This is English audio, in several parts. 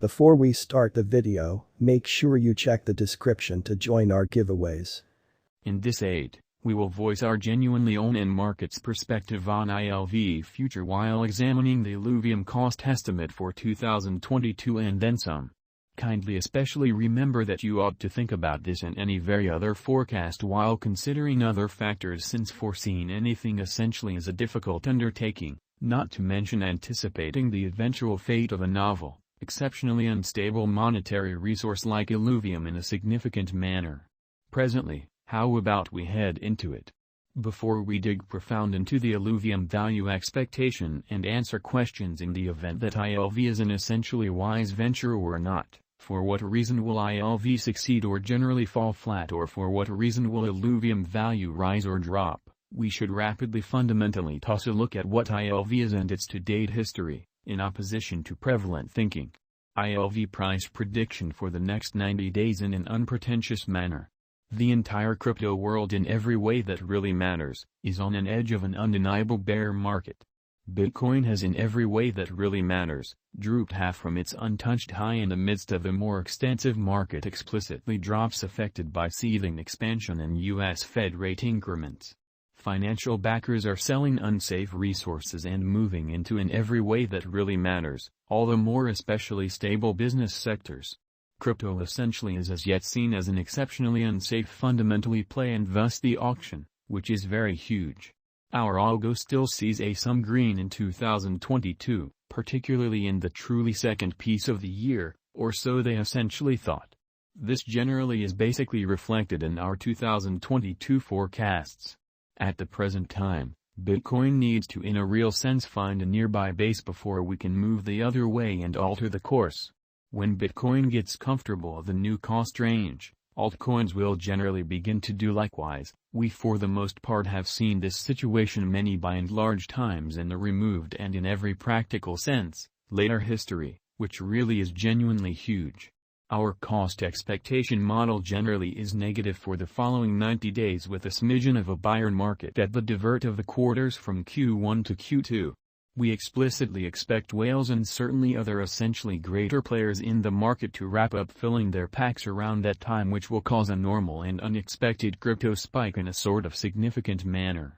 Before we start the video, make sure you check the description to join our giveaways. In this aid, we will voice our genuinely own and market's perspective on ILV future while examining the Illuvium cost estimate for 2022 and then some. Kindly especially remember that you ought to think about this and any very other forecast while considering other factors, since foreseeing anything essentially is a difficult undertaking, not to mention anticipating the eventual fate of a novel, exceptionally unstable monetary resource like Illuvium in a significant manner. Presently, how about we head into it? Before we dig profound into the Illuvium value expectation and answer questions in the event that ILV is an essentially wise venture or not, for what reason will ILV succeed or generally fall flat, or for what reason will Illuvium value rise or drop, we should rapidly fundamentally toss a look at what ILV is and its to-date history, in opposition to prevalent thinking. ILV price prediction for the next 90 days in an unpretentious manner. The entire crypto world, in every way that really matters, is on an edge of an undeniable bear market. Bitcoin has, in every way that really matters, drooped half from its untouched high in the midst of a more extensive market explicitly drops affected by seething expansion and U.S. Fed rate increments. Financial backers are selling unsafe resources and moving into, in every way that really matters, all the more especially stable business sectors. Crypto essentially is as yet seen as an exceptionally unsafe fundamentally play, and thus the auction, which is very huge. Our algo still sees some green in 2022, particularly in the truly second piece of the year, or so they essentially thought. This generally is basically reflected in our 2022 forecasts. At the present time, Bitcoin needs to in a real sense find a nearby base before we can move the other way and alter the course. When Bitcoin gets comfortable with the new cost range, altcoins will generally begin to do likewise. We for the most part have seen this situation many by and large times in the removed and, in every practical sense, later history, which really is genuinely huge. Our cost expectation model generally is negative for the following 90 days, with a smidgen of a buyer market at the divert of the quarters from Q1 to Q2. We explicitly expect whales and certainly other essentially greater players in the market to wrap up filling their packs around that time, which will cause a normal and unexpected crypto spike in a sort of significant manner.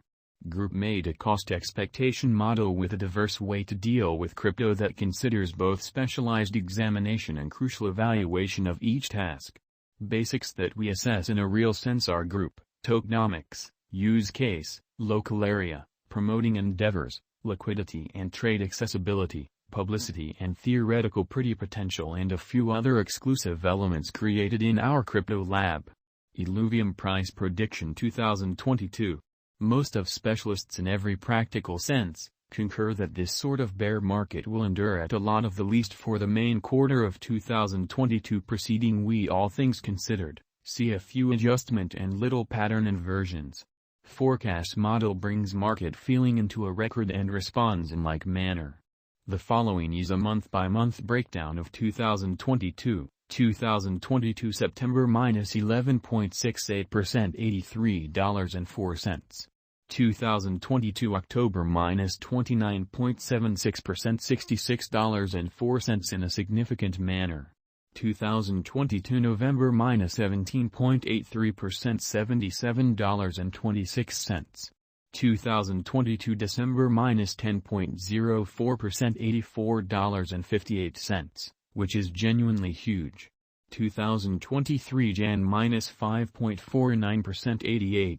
Group made a cost expectation model with a diverse way to deal with crypto that considers both specialized examination and crucial evaluation of each task. Basics that we assess in a real sense are group, tokenomics, use case, local area, promoting endeavors, liquidity and trade accessibility, publicity and theoretical pretty potential, and a few other exclusive elements created in our crypto lab. Illuvium price prediction 2022. Most of specialists in every practical sense concur that this sort of bear market will endure at a lot of the least for the main quarter of 2022 proceeding. We, all things considered, see a few adjustment and little pattern inversions. Forecast model brings market feeling into a record and responds in like manner. The following is a month-by-month breakdown of 2022. 2022 September minus 11.68%, $83.04. 2022 October minus 29.76%, $66.04 in a significant manner. 2022 November minus 17.83%, $77.26. 2022 December minus 10.04%, $84.58, which is genuinely huge. 2023 Jan minus 5.49%,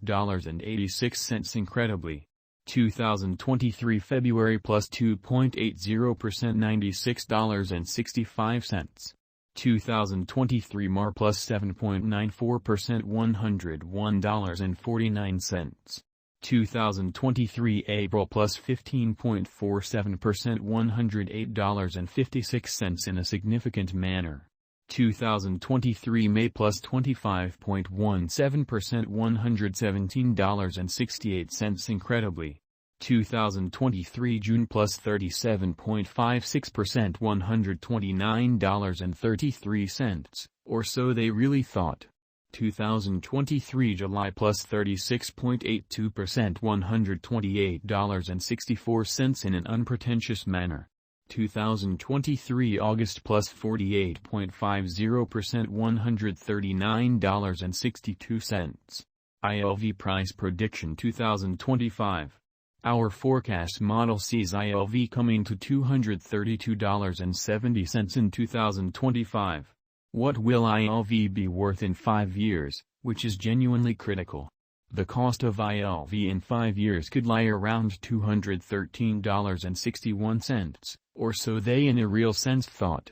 $88.86 incredibly. 2023 February plus 2.80%, $96.65. 2023 Mar plus 7.94%, $101.49. 2023 April plus 15.47%, $108.56 in a significant manner. 2023 May plus 25.17%, $117.68 incredibly. 2023 June plus 37.56%, $129.33, or so they really thought. 2023 July plus 36.82%, $128.64 in an unpretentious manner. 2023 August plus 48.50% $139.62. ILV price prediction 2025. Our forecast model sees ILV coming to $232.70 in 2025. What will ILV be worth in 5 years, which is genuinely critical? The cost of ILV in 5 years could lie around $213.61, or so they in a real sense thought.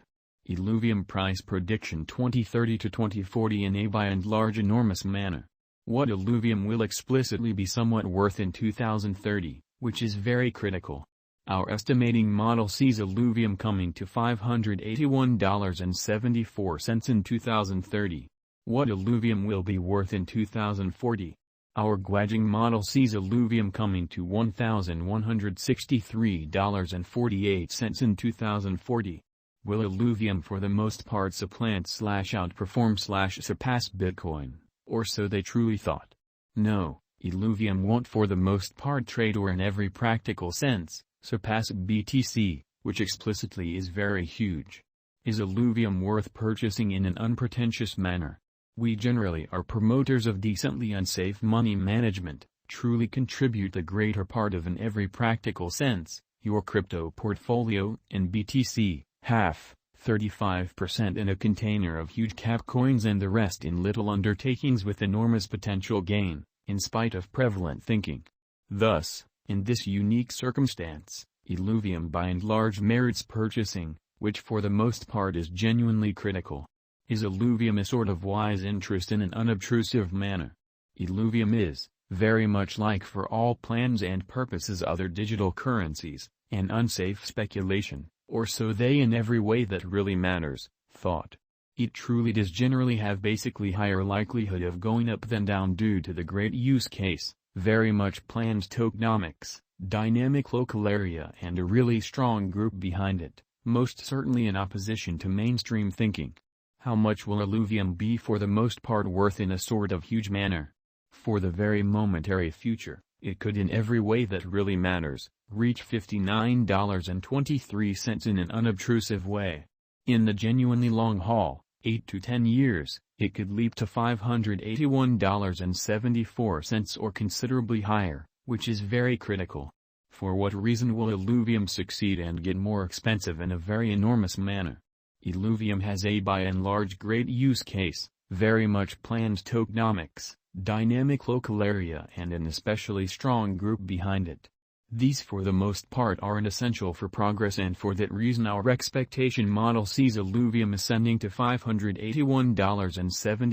Illuvium price prediction 2030 to 2040 in a by and large enormous manner. What Illuvium will explicitly be somewhat worth in 2030, which is very critical. Our estimating model sees Illuvium coming to $581.74 in 2030. What Illuvium will be worth in 2040? Our Guaging model sees Illuvium coming to $1,163.48 in 2040. Will Illuvium for the most part supplant/outperform/surpass Bitcoin, or so they truly thought? No, Illuvium won't for the most part trade or in every practical sense, surpass BTC, which explicitly is very huge. Is Illuvium worth purchasing in an unpretentious manner? We generally are promoters of decently unsafe money management, truly contribute the greater part of in every practical sense, your crypto portfolio in BTC, half, 35% in a container of huge cap coins and the rest in little undertakings with enormous potential gain, in spite of prevalent thinking. Thus, in this unique circumstance, Illuvium by and large merits purchasing, which for the most part is genuinely critical. Is Illuvium a sort of wise interest in an unobtrusive manner? Illuvium is, very much like for all plans and purposes other digital currencies, an unsafe speculation, or so they in every way that really matters, thought. It truly does generally have basically higher likelihood of going up than down due to the great use case, very much planned tokenomics, dynamic local area and a really strong group behind it, most certainly in opposition to mainstream thinking. How much will Illuvium be for the most part worth in a sort of huge manner? For the very momentary future, it could in every way that really matters, reach $59.23 in an unobtrusive way. In the genuinely long haul, 8 to 10 years, it could leap to $581.74 or considerably higher, which is very critical. For what reason will Illuvium succeed and get more expensive in a very enormous manner? Illuvium has a by and large great use case, very much planned tokenomics, dynamic local area and an especially strong group behind it. These for the most part aren't essential for progress, and for that reason our expectation model sees Illuvium ascending to $581.74